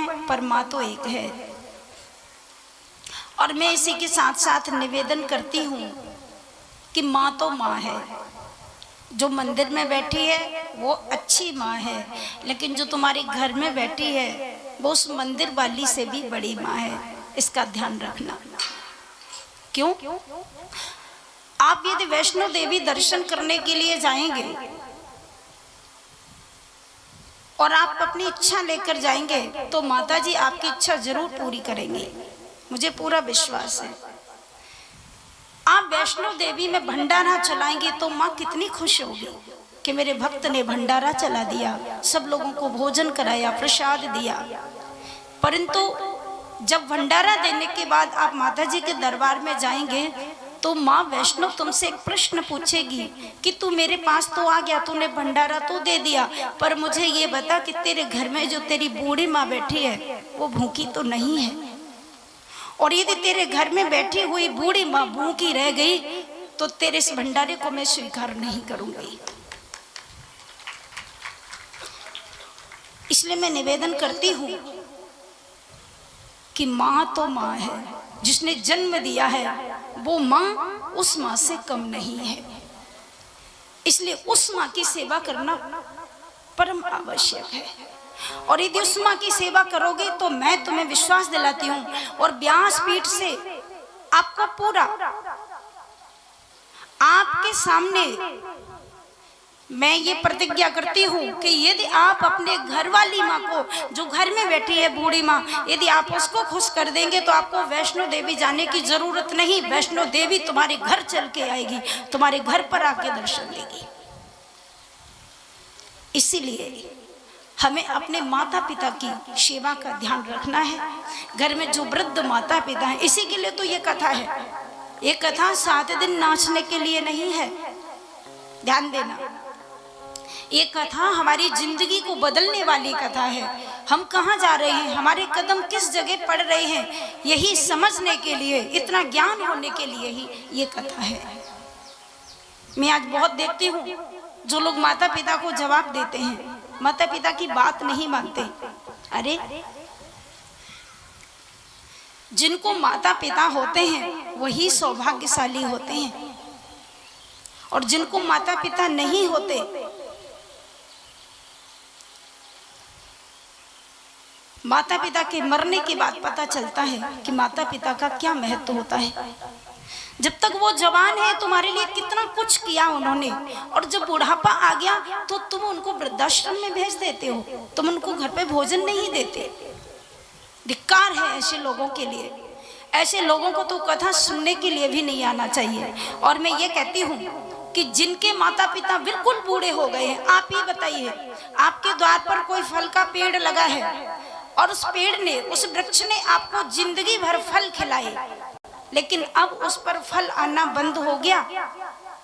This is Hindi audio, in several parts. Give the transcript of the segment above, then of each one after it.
हैं पर माँ तो एक है। और मैं इसी के साथ साथ निवेदन करती हूँ कि माँ तो माँ है। जो मंदिर में बैठी है वो अच्छी माँ है, लेकिन जो तुम्हारे घर में बैठी है वो उस मंदिर वाली से भी बड़ी माँ है। इसका ध्यान रखना। क्यों? आप यदि वैष्णो देवी दर्शन करने के लिए जाएंगे और आप अपनी इच्छा लेकर जाएंगे तो माता जी आपकी इच्छा जरूर पूरी करेंगी, मुझे पूरा विश्वास है। आप वैष्णो देवी में भंडारा चलाएंगे तो माँ कितनी खुश होगी कि मेरे भक्त ने भंडारा चला दिया, सब लोगों को भोजन कराया, प्रसाद दिया। परंतु जब भंडारा देने के बाद आप माता जी के दरबार में जाएंगे तो माँ वैष्णो तुमसे एक प्रश्न पूछेगी कि तू मेरे पास तो आ गया, तूने भंडारा तो दे दिया, पर मुझे ये बता कि तेरे घर में जो तेरी बूढ़ी माँ बैठी है वो भूखी तो नहीं है? और यदि तेरे घर में बैठी हुई बूढ़ी माँ भूखी रह गई तो तेरे इस भंडारे को मैं स्वीकार नहीं करूंगी। इसलिए मैं निवेदन करती हूँ कि माँ तो माँ है, जिसने जन्म दिया है वो माँ उस माँ से कम नहीं है। इसलिए उस माँ की सेवा करना परम आवश्यक है। और यदि उस माँ की सेवा करोगे तो मैं तुम्हें विश्वास दिलाती हूँ और व्यासपीठ से आपको पूरा आपके सामने मैं ये प्रतिज्ञा करती हूँ कि यदि आप अपने घर वाली माँ को, जो घर में बैठी है बूढ़ी माँ, यदि आप उसको खुश कर देंगे तो आपको वैष्णो देवी जाने की जरूरत नहीं। वैष्णो देवी तुम्हारे घर चल के आएगी, तुम्हारे घर पर आके दर्शन देगी। इसीलिए हमें अपने माता पिता की सेवा का ध्यान रखना है। घर में जो वृद्ध माता पिता हैं, इसी के लिए तो ये कथा है। ये कथा 7 दिन नाचने के लिए नहीं है, ध्यान देना। ये कथा हमारी जिंदगी को बदलने वाली कथा है। हम कहाँ जा रहे हैं, हमारे कदम किस जगह पड़ रहे हैं, यही समझने के लिए, इतना ज्ञान होने के लिए ही ये कथा है। मैं आज बहुत देखती हूँ जो लोग माता पिता को जवाब देते हैं, माता पिता की बात नहीं मानते। अरे जिनको माता पिता होते हैं वही सौभाग्यशाली होते हैं, और जिनको माता पिता नहीं होते माता पिता के मरने के बाद पता चलता है कि माता पिता का क्या महत्व होता है। जब तक वो जवान है तुम्हारे लिए कितना कुछ किया उन्होंने, और जब बुढ़ापा आ गया तो तुम उनको वृद्धाश्रम में भेज देते हो, तुम उनको घर पे भोजन नहीं देते। धिक्कार है ऐसे लोगों के लिए। ऐसे लोगों को तो कथा सुनने के लिए भी नहीं आना चाहिए। और मैं ये कहती हूँ कि जिनके माता पिता बिल्कुल बूढ़े हो गए हैं, आप ही बताइए, आपके द्वार पर कोई फल का पेड़ लगा है और उस पेड़ ने, उस वृक्ष ने आपको जिंदगी भर फल खिलाए, लेकिन अब उस पर फल आना बंद हो गया,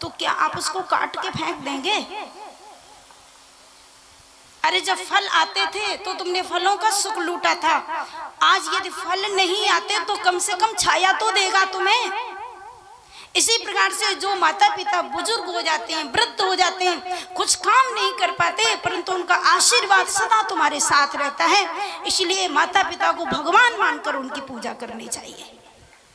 तो क्या आप उसको काट के फेंक देंगे? अरे जब फल आते थे तो तुमने फलों का सुख लूटा था। आज यदि फल नहीं आते तो कम से कम छाया तो देगा तुम्हें। इसी प्रकार से जो माता पिता बुजुर्ग हो जाते हैं, वृद्ध हो जाते हैं, कुछ काम नहीं कर पाते, परंतु उनका आशीर्वाद सदा तुम्हारे साथ रहता है। इसलिए माता पिता को भगवान मानकर उनकी पूजा करनी चाहिए।